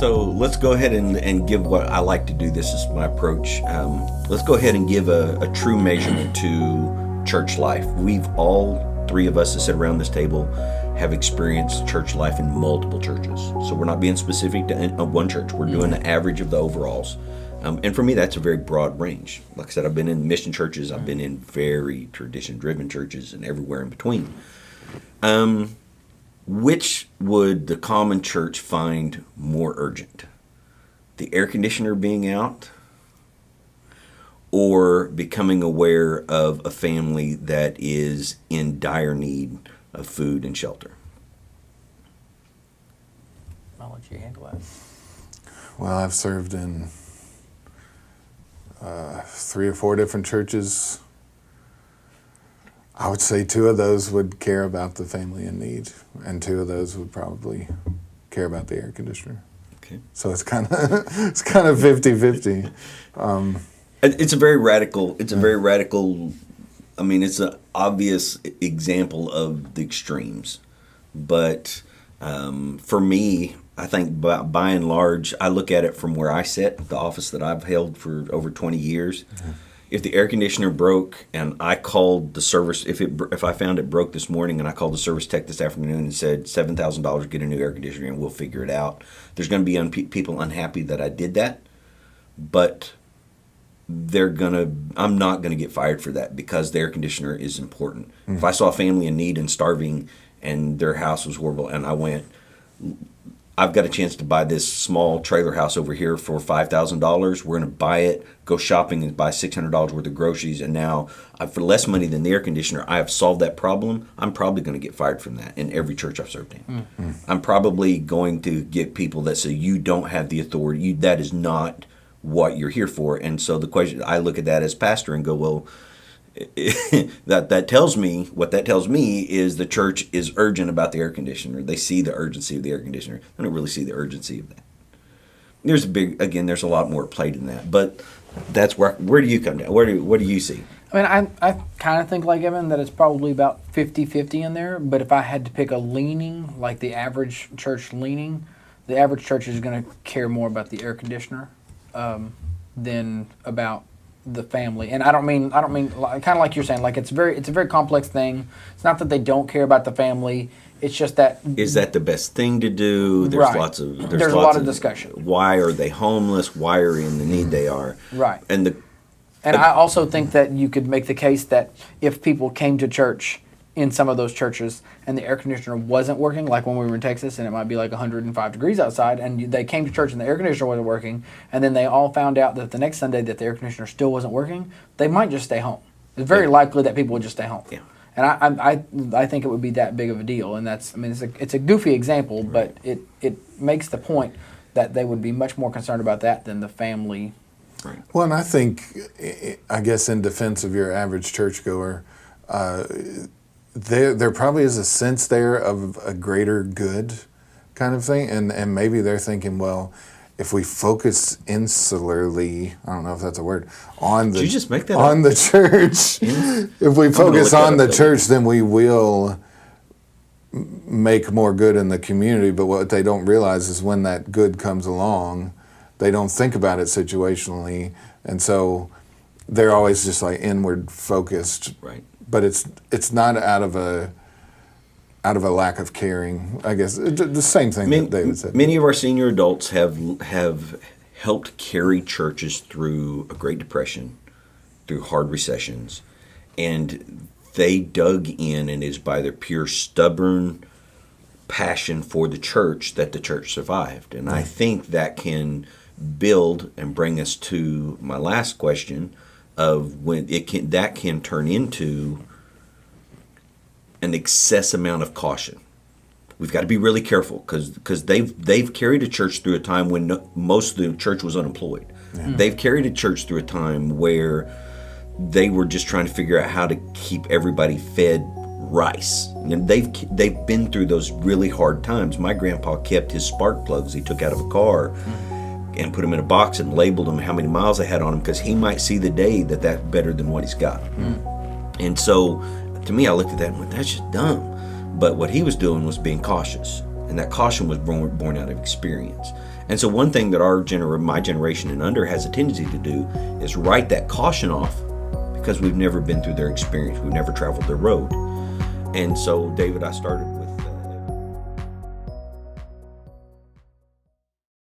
So let's go ahead and give what I like to do. This is my approach. Let's go ahead and give a true measurement to church life. We've all three of us that sit around this table have experienced church life in multiple churches. So we're not being specific to one church. We're doing the average of the overalls. And for me, that's a very broad range. Like I said, I've been in mission churches. I've been in very tradition-driven churches and everywhere in between. Which would the common church find more urgent? The air conditioner being out, or becoming aware of a family that is in dire need of food and shelter? I'll let you handle that. Well, I've served in 3 or 4 different churches. I would say 2 of those would care about the family in need, and 2 of those would probably care about the air conditioner. Okay. So it's kind of 50-50. It's a very radical. I mean, it's an obvious example of the extremes. But for me, I think by and large, I look at it from where I sit, the office that I've held for over 20 years. Mm-hmm. If the air conditioner broke and I called the service, if I found it broke this morning and I called the service tech this afternoon and said $7,000, get a new air conditioner and we'll figure it out, there's going to be people unhappy that I did that. But I'm not going to get fired for that because the air conditioner is important. Mm. If I saw a family in need and starving and their house was horrible and I went, I've got a chance to buy this small trailer house over here for $5,000. We're going to buy it, go shopping and buy $600 worth of groceries. And now for less money than the air conditioner, I have solved that problem. I'm probably going to get fired from that in every church I've served in. Mm-hmm. I'm probably going to get people that say, you don't have the authority. That is not what you're here for. And so the question, I look at that as pastor and go, well, that tells me is the church is urgent about the air conditioner. They see the urgency of the air conditioner. They don't really see the urgency of that. There's a lot more at play than that. But that's where do you come down? What do you see? I mean, I kind of think like Evan that it's probably about 50-50 in there. But if I had to pick a leaning, like the average church leaning, the average church is going to care more about the air conditioner than about the family. And I don't mean kind of like you're saying, like it's a very complex thing. It's not that they don't care about the family. It's just that is that the best thing to do? There's right. There's a lot of discussion. Why are they homeless? Why are in the need they are? Right. And I also think that you could make the case that if people came to church in some of those churches and the air conditioner wasn't working, like when we were in Texas and it might be like 105 degrees outside, and they came to church and the air conditioner wasn't working, and then they all found out that the next Sunday that the air conditioner still wasn't working, they might just stay home. It's very likely that people would just stay home. Yeah. And I think it would be that big of a deal, and it's a goofy example, but it makes the point that they would be much more concerned about that than the family. Right. Well, and I think, I guess in defense of your average churchgoer, there probably is a sense there of a greater good kind of thing, and maybe they're thinking, well, if we focus insularly, I don't know if that's a word, on the Did you just make that on up? the church, if we focus on the church, then we will make more good in the community. But what they don't realize is when that good comes along, they don't think about it situationally, and so they're always just like inward focused. Right. But it's not out of a lack of caring, I guess. The same thing that David said. Many of our senior adults have helped carry churches through a Great Depression, through hard recessions, and they dug in, and it is by their pure stubborn passion for the church that the church survived. And I think that can build and bring us to my last question of when that can turn into an excess amount of caution. We've got to be really careful because they've carried a church through a time when most of the church was unemployed. Yeah. They've carried a church through a time where they were just trying to figure out how to keep everybody fed rice. And they've been through those really hard times. My grandpa kept his spark plugs he took out of a car and put them in a box and labeled them how many miles they had on them because he might see the day that's better than what he's got. And so to me, I looked at that and went, that's just dumb. But what he was doing was being cautious. And that caution was born out of experience. And so one thing that my generation and under has a tendency to do is write that caution off because we've never been through their experience. We've never traveled their road. And so, David, I started